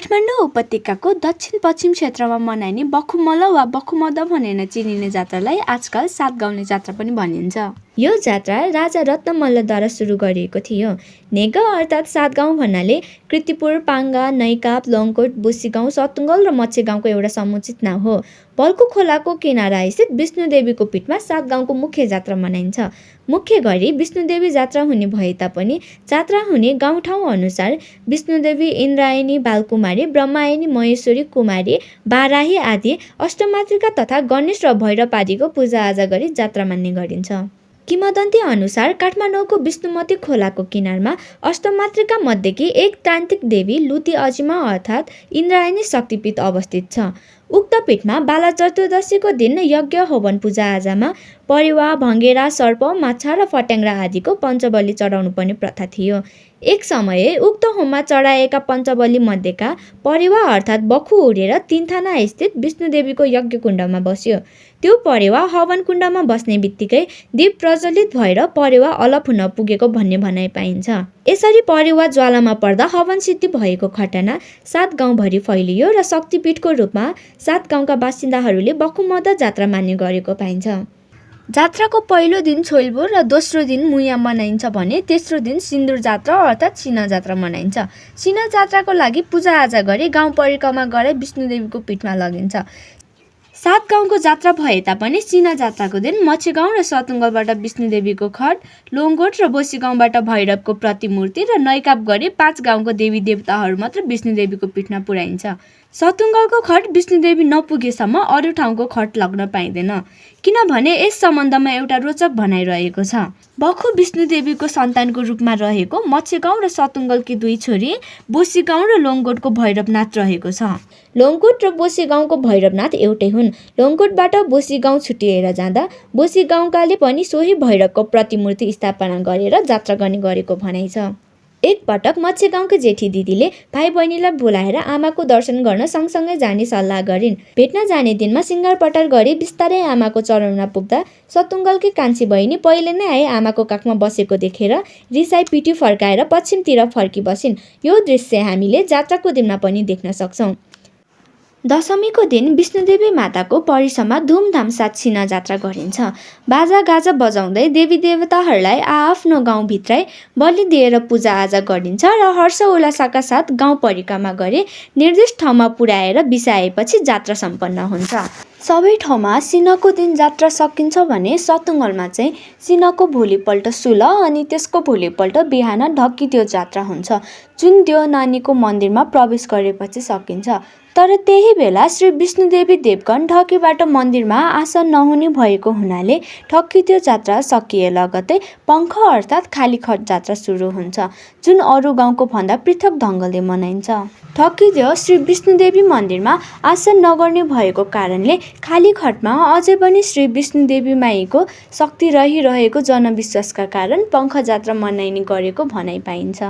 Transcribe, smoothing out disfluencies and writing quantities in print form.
काठमाडौँ उपत्यकाको दक्षिण पश्चिम क्षेत्रमा मनाइने बखुमल वा बखुमद भनेर चिनिने जात्रालाई आजकल सातगाउने जात्रा पनि भनिन्छ। यो जात्रा राजा रत्नमल्लद्वारा सुरु गरिएको थियो। नेग अर्थात् सातगाउँ भन्नाले कृतिपुर, पाङ्गा, नैकाप, लङ्कोट, बोसीगाउँ, सतुङ्गल र मच्छेगाउँको एउटा समुचित नाउँ हो। बल्कु खोलाको किनारा स्थित विष्णुदेवीको पीठमा सातगाउँको मुख्य जात्रा मनाइन्छ। मुख्य गरी विष्णुदेवी जात्रा हुने भए तापनि जात्रा हुने गाउँठाउँ अनुसार विष्णुदेवी, इन्द्रायणी, बालकुमारी, ब्रह्मायणी, महेश्वरी, कुमारी, बाराही आदि अष्टमातृका तथा गणेश र भैरव आदिको पूजाआजा गरी जात्रा मान्ने गरिन्छ। किंवदन्ती अनुसार काठमाडौँको विष्णुमती खोलाको किनारमा अष्टमातृका मध्येकी एक तान्त्रिक देवी लुती अजिमा अर्थात् इन्द्रायणी शक्तिपीठ अवस्थित छ। उक्त पीठमा बाला चतुर्दशीको दिन यज्ञ, हवन, पूजाआजामा परेवा, भँगेरा, सर्प, माछा र फट्याङ्ग्रा आदिको पञ्चबली चढाउनु पर्ने प्रथा थियो। एक समय उक्त होममा चढाएका पञ्चबली मध्येका परेवा अर्थात् बखु उडेर तीनथाना स्थित विष्णुदेवीको यज्ञकुण्डमा बस्यो। त्यो परेवा हवन कुण्डमा बस्ने बित्तिकै दीप प्रज्वलित भएर परेवा अलप हुन पुगेको भन्ने भनाइ पाइन्छ। यसरी परेवा ज्वालामा पर्दा हवन सिद्धि भएको घटना सातगाउँभरि फैलियो र शक्तिपीठको रूपमा सातगाउँका बासिन्दाहरूले बखुमद जात्रा मान्ने गरेको पाइन्छ। जात्राको पहिलो दिन छोइल्बो र दोस्रो दिन मुया मनाइन्छ भने तेस्रो दिन सिन्दुर जात्रा अर्थात् सिना जात्रा मनाइन्छ। सिना जात्राको लागि पूजाआजा गरी गाउँ परिक्रमा गराई विष्णुदेवीको पीठमा लगिन्छ। सातगाउँको जात्रा भए तापनि सिना जात्राको दिन मच्छेगाउँ र सतुङ्गलबाट विष्णुदेवीको खट, लोङ्गोट र बोसीगाउँबाट भैरवको प्रतिमूर्ति र नैकाप गरी 5 गाउँको देवी देवताहरू मात्र विष्णुदेवीको पीठमा पुर्याइन्छ। सतुङ्गलको खट विष्णुदेवी नपुगेसम्म अरू ठाउँको खट लग्न पाइँदैन, किनभने यस सम्बन्धमा एउटा रोचक भनाइ रहेको छ। बखु विष्णुदेवीको सन्तानको रूपमा रहेको मच्छेगाउँ र सतुङ्गलकी 2 छोरी बोसीगाउँ र लोङ्गोटको भैरवनाथ रहेको छ। लोङ्गोट र बोसीगाउँको भैरवनाथ एउटै हुन्। लोङ्गोटबाट बोसीगाउँ छुटिएर जाँदा बोसीगाउँकाले पनि सोही भैरवको प्रतिमूर्ति स्थापना गरेर जात्रा गर्ने गरेको भनाइ छ। एक पटक मच्छेगाउँको जेठी दिदीले भाइ बहिनीलाई बोलाएर आमाको दर्शन गर्न सँगसँगै जाने सल्लाह गरिन्। भेट्न जाने दिनमा सिङ्गारपटार गरी बिस्तारै आमाको चरणमा पुग्दा सतुङ्गलकी कान्छी बहिनी पहिले नै आई आमाको काखमा बसेको देखेर रिसाई पिठी फर्काएर पश्चिमतिर फर्की बसिन्। यो दृश्य हामीले जात्राको दिनमा पनि देख्न सक्छौँ। दशमीको दिन विष्णुदेवी माताको परिसरमा धुमधाम साथ सिना जात्रा गरिन्छ। बाजा गाजा बजाउँदै देवी देवताहरूलाई आआफ्नो गाउँभित्रै बलि दिएर पूजाआजा गरिन्छ र हर्ष उल्लासका साथ गाउँ परिक्रमा गरी निर्दिष्ट ठाउँमा पुर्याएर बिसाएपछि जात्रा सम्पन्न हुन्छ। सबै ठाउँमा सिनको दिन जात्रा सकिन्छ भने सतुङ्गलमा चाहिँ सिनको भोलिपल्ट सुल अनि त्यसको भोलिपल्ट बिहान ढक्की त्यो जात्रा हुन्छ, जुन त्यो नानीको मन्दिरमा प्रवेश गरेपछि सकिन्छ। तर त्यही बेला श्री विष्णुदेवी देवगण ढकीबाट मन्दिरमा आसन नहुने भएको हुनाले ठक्की त्यो जात्रा सकिए लगतै पङ्ख अर्थात् खाली खट जात्रा सुरु हुन्छ, जुन अरू गाउँको भन्दा पृथक ढङ्गले मनाइन्छ। ठक्की त्यो श्री विष्णुदेवी मन्दिरमा आसन नगर्ने भएको कारणले खाली खटमा अझै पनि श्री विष्णुदेवी माईको शक्ति रहिरहेको जनविश्वासका कारण पङ्ख जात्रा मनाइने गरेको भनाइ पाइन्छ।